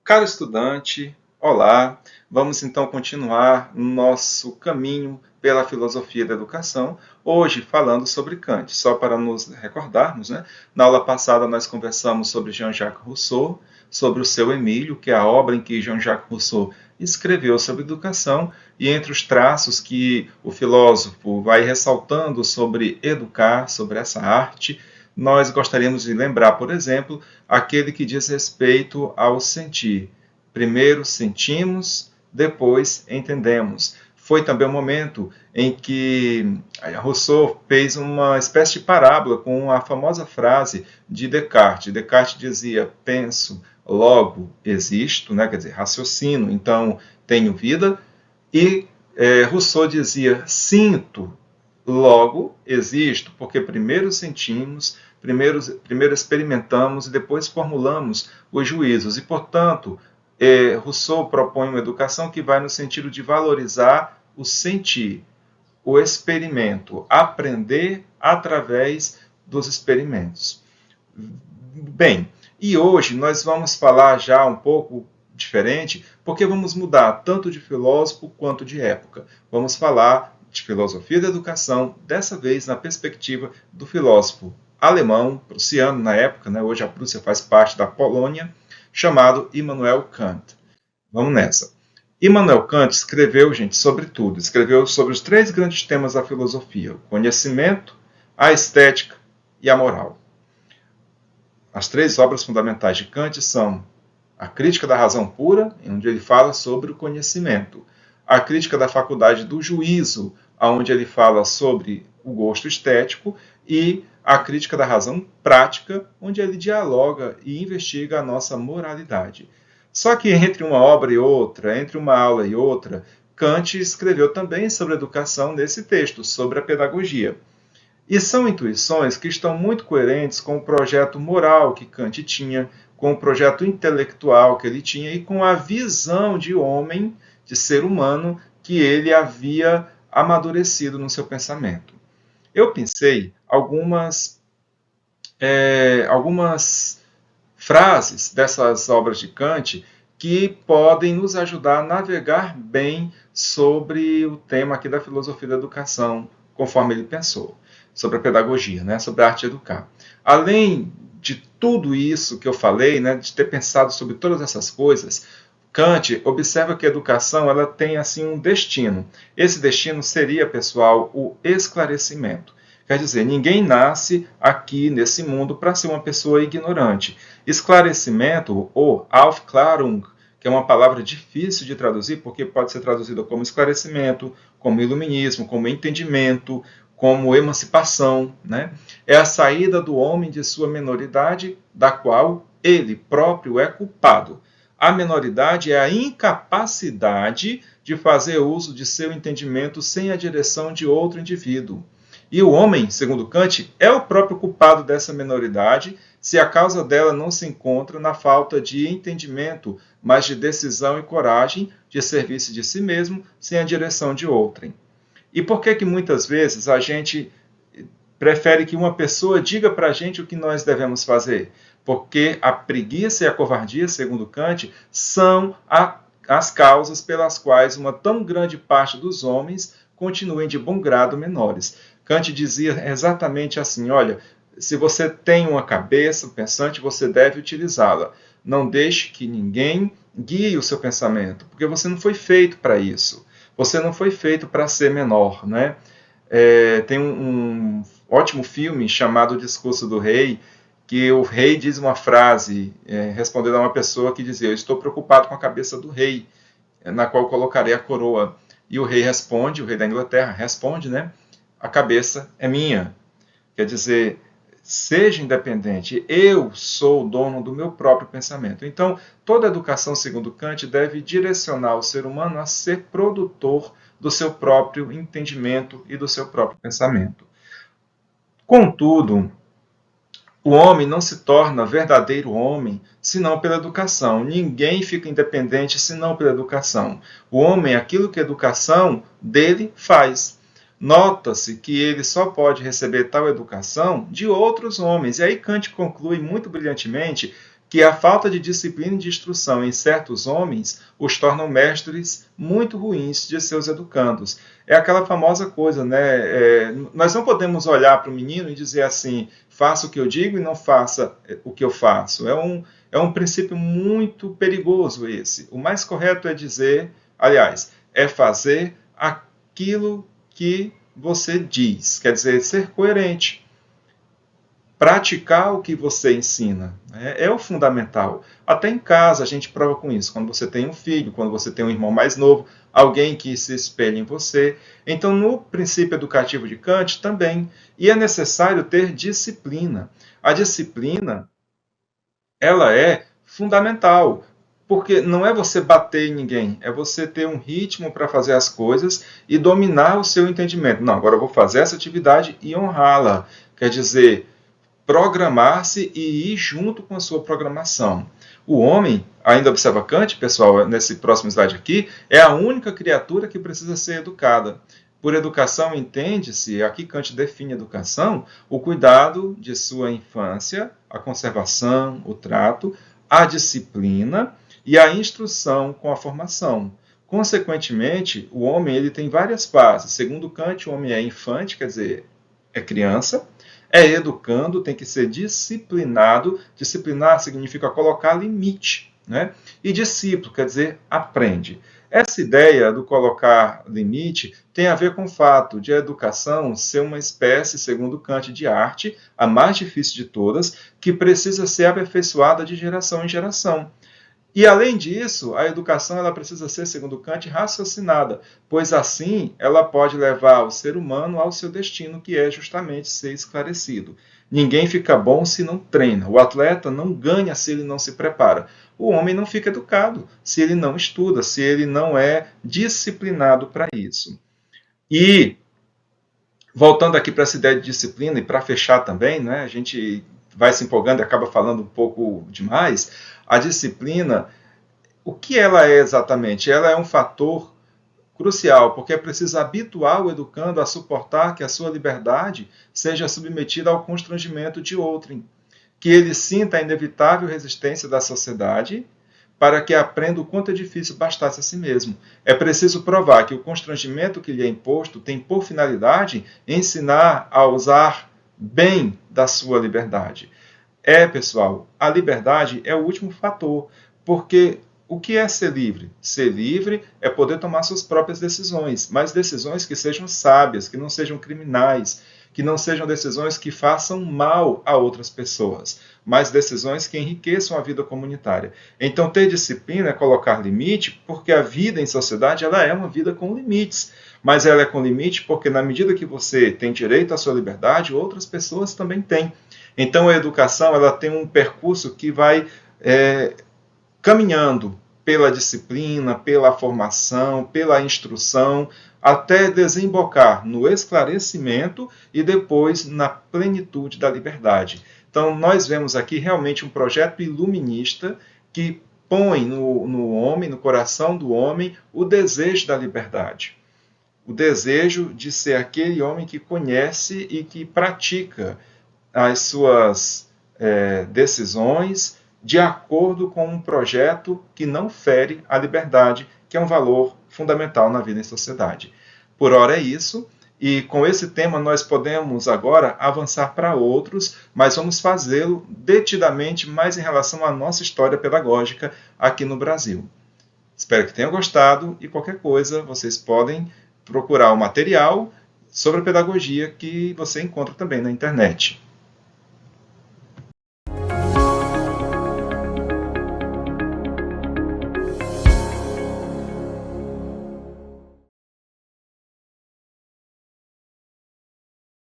Caro estudante, olá! Vamos então continuar nosso caminho pela filosofia da educação, hoje falando sobre Kant. Só para nos recordarmos, né? Na aula passada nós conversamos sobre Jean-Jacques Rousseau, sobre o seu Emílio, que é a obra em que Jean-Jacques Rousseau escreveu sobre educação, e entre os traços que o filósofo vai ressaltando sobre educar, sobre essa arte, nós gostaríamos de lembrar, por exemplo, aquele que diz respeito ao sentir. Primeiro sentimos, depois entendemos. Foi também o momento em que Rousseau fez uma espécie de parábola com a famosa frase de Descartes. Descartes dizia: penso, logo existo, né? Quer dizer, raciocino, então tenho vida. E Rousseau dizia: sinto, logo existo, porque primeiro sentimos, primeiro experimentamos e depois formulamos os juízos. E, portanto, Rousseau propõe uma educação que vai no sentido de valorizar o sentir, o experimento, aprender através dos experimentos. Bem, e hoje nós vamos falar já um pouco diferente, porque vamos mudar tanto de filósofo quanto de época. Vamos falar de filosofia da educação, dessa vez na perspectiva do filósofo alemão, prussiano na época, né? Hoje a Prússia faz parte da Polônia, chamado Immanuel Kant. Vamos nessa. Immanuel Kant escreveu, gente, sobre tudo. Escreveu sobre os três grandes temas da filosofia: o conhecimento, a estética e a moral. As três obras fundamentais de Kant são a Crítica da Razão Pura, onde ele fala sobre o conhecimento; a Crítica da Faculdade do Juízo, onde ele fala sobre o gosto estético; e a Crítica da Razão Prática, onde ele dialoga e investiga a nossa moralidade. Só que entre uma obra e outra, entre uma aula e outra, Kant escreveu também sobre educação nesse texto, sobre a pedagogia. E são intuições que estão muito coerentes com o projeto moral que Kant tinha, com o projeto intelectual que ele tinha e com a visão de homem, de ser humano, que ele havia amadurecido no seu pensamento. Eu pensei algumas frases dessas obras de Kant que podem nos ajudar a navegar bem sobre o tema aqui da filosofia da educação, conforme ele pensou, sobre a pedagogia, né, sobre a arte de educar. Além de tudo isso que eu falei, né, de ter pensado sobre todas essas coisas, Kant observa que a educação ela tem assim um destino. Esse destino seria, pessoal, o esclarecimento. Quer dizer, ninguém nasce aqui nesse mundo para ser uma pessoa ignorante. Esclarecimento, ou Aufklärung, que é uma palavra difícil de traduzir, porque pode ser traduzida como esclarecimento, como iluminismo, como entendimento, como emancipação, né? É a saída do homem de sua menoridade, da qual ele próprio é culpado. A menoridade é a incapacidade de fazer uso de seu entendimento sem a direção de outro indivíduo. E o homem, segundo Kant, é o próprio culpado dessa menoridade, se a causa dela não se encontra na falta de entendimento, mas de decisão e coragem de servir-se de si mesmo sem a direção de outrem. E por que muitas vezes a gente prefere que uma pessoa diga para a gente o que nós devemos fazer? Porque a preguiça e a covardia, segundo Kant, são as causas pelas quais uma tão grande parte dos homens continuem de bom grado menores. Kant dizia exatamente assim: olha, se você tem uma cabeça pensante, você deve utilizá-la. Não deixe que ninguém guie o seu pensamento, porque você não foi feito para isso. Você não foi feito para ser menor, né? Tem um ótimo filme chamado O Discurso do Rei, que o rei diz uma frase, respondendo a uma pessoa que dizia: eu estou preocupado com a cabeça do rei, na qual colocarei a coroa. E o rei responde, o rei da Inglaterra responde, né? A cabeça é minha. Quer dizer, seja independente, eu sou o dono do meu próprio pensamento. Então, toda educação, segundo Kant, deve direcionar o ser humano a ser produtor do seu próprio entendimento e do seu próprio pensamento. Contudo, o homem não se torna verdadeiro homem senão pela educação. Ninguém fica independente senão pela educação. O homem é aquilo que a educação dele faz. Nota-se que ele só pode receber tal educação de outros homens. E aí Kant conclui muito brilhantemente que a falta de disciplina e de instrução em certos homens os tornam mestres muito ruins de seus educandos. É aquela famosa coisa, né? Nós não podemos olhar para o menino e dizer assim, faça o que eu digo e não faça o que eu faço. É um princípio muito perigoso esse. O mais correto é dizer, aliás, é fazer aquilo que você diz, quer dizer, ser coerente. Praticar o que você ensina é o fundamental. Até em casa a gente prova com isso. Quando você tem um filho, quando você tem um irmão mais novo, alguém que se espelha em você. Então, no princípio educativo de Kant também. E é necessário ter disciplina. A disciplina, ela é fundamental. Porque não é você bater em ninguém, é você ter um ritmo para fazer as coisas e dominar o seu entendimento. Não, agora eu vou fazer essa atividade e honrá-la. Quer dizer, programar-se e ir junto com a sua programação. O homem, ainda observa Kant, pessoal, nesse próximo slide aqui, é a única criatura que precisa ser educada. Por educação entende-se, aqui Kant define educação, o cuidado de sua infância, a conservação, o trato, a disciplina e a instrução com a formação. Consequentemente, o homem ele tem várias fases. Segundo Kant, o homem é infante, quer dizer, é criança, é educando, tem que ser disciplinado. Disciplinar significa colocar limite, né? E discípulo, quer dizer, aprende. Essa ideia do colocar limite tem a ver com o fato de a educação ser uma espécie, segundo Kant, de arte, a mais difícil de todas, que precisa ser aperfeiçoada de geração em geração. E, além disso, a educação ela precisa ser, segundo Kant, raciocinada, pois assim ela pode levar o ser humano ao seu destino, que é justamente ser esclarecido. Ninguém fica bom se não treina. O atleta não ganha se ele não se prepara. O homem não fica educado se ele não estuda, se ele não é disciplinado para isso. E, voltando aqui para essa ideia de disciplina, e para fechar também, né, a gente vai se empolgando e acaba falando um pouco demais. A disciplina, o que ela é exatamente? Ela é um fator crucial, porque é preciso habituar o educando a suportar que a sua liberdade seja submetida ao constrangimento de outrem, que ele sinta a inevitável resistência da sociedade, para que aprenda o quanto é difícil bastar-se a si mesmo. É preciso provar que o constrangimento que lhe é imposto tem por finalidade ensinar a usar bem da sua liberdade. Pessoal, a liberdade é o último fator, porque o que é ser livre? Ser livre é poder tomar suas próprias decisões, mas decisões que sejam sábias, que não sejam criminais, que não sejam decisões que façam mal a outras pessoas, mas decisões que enriqueçam a vida comunitária. Então, ter disciplina é colocar limite, porque a vida em sociedade ela é uma vida com limites, mas ela é com limite porque, na medida que você tem direito à sua liberdade, outras pessoas também têm. Então, a educação ela tem um percurso que vai caminhando pela disciplina, pela formação, pela instrução, até desembocar no esclarecimento e depois na plenitude da liberdade. Então, nós vemos aqui realmente um projeto iluminista que põe no homem, no coração do homem, o desejo da liberdade. O desejo de ser aquele homem que conhece e que pratica as suas decisões de acordo com um projeto que não fere a liberdade, que é um valor fundamental na vida em sociedade. Por ora é isso, e com esse tema nós podemos agora avançar para outros, mas vamos fazê-lo detidamente mais em relação à nossa história pedagógica aqui no Brasil. Espero que tenham gostado e qualquer coisa vocês podem procurar o material sobre a pedagogia que você encontra também na internet.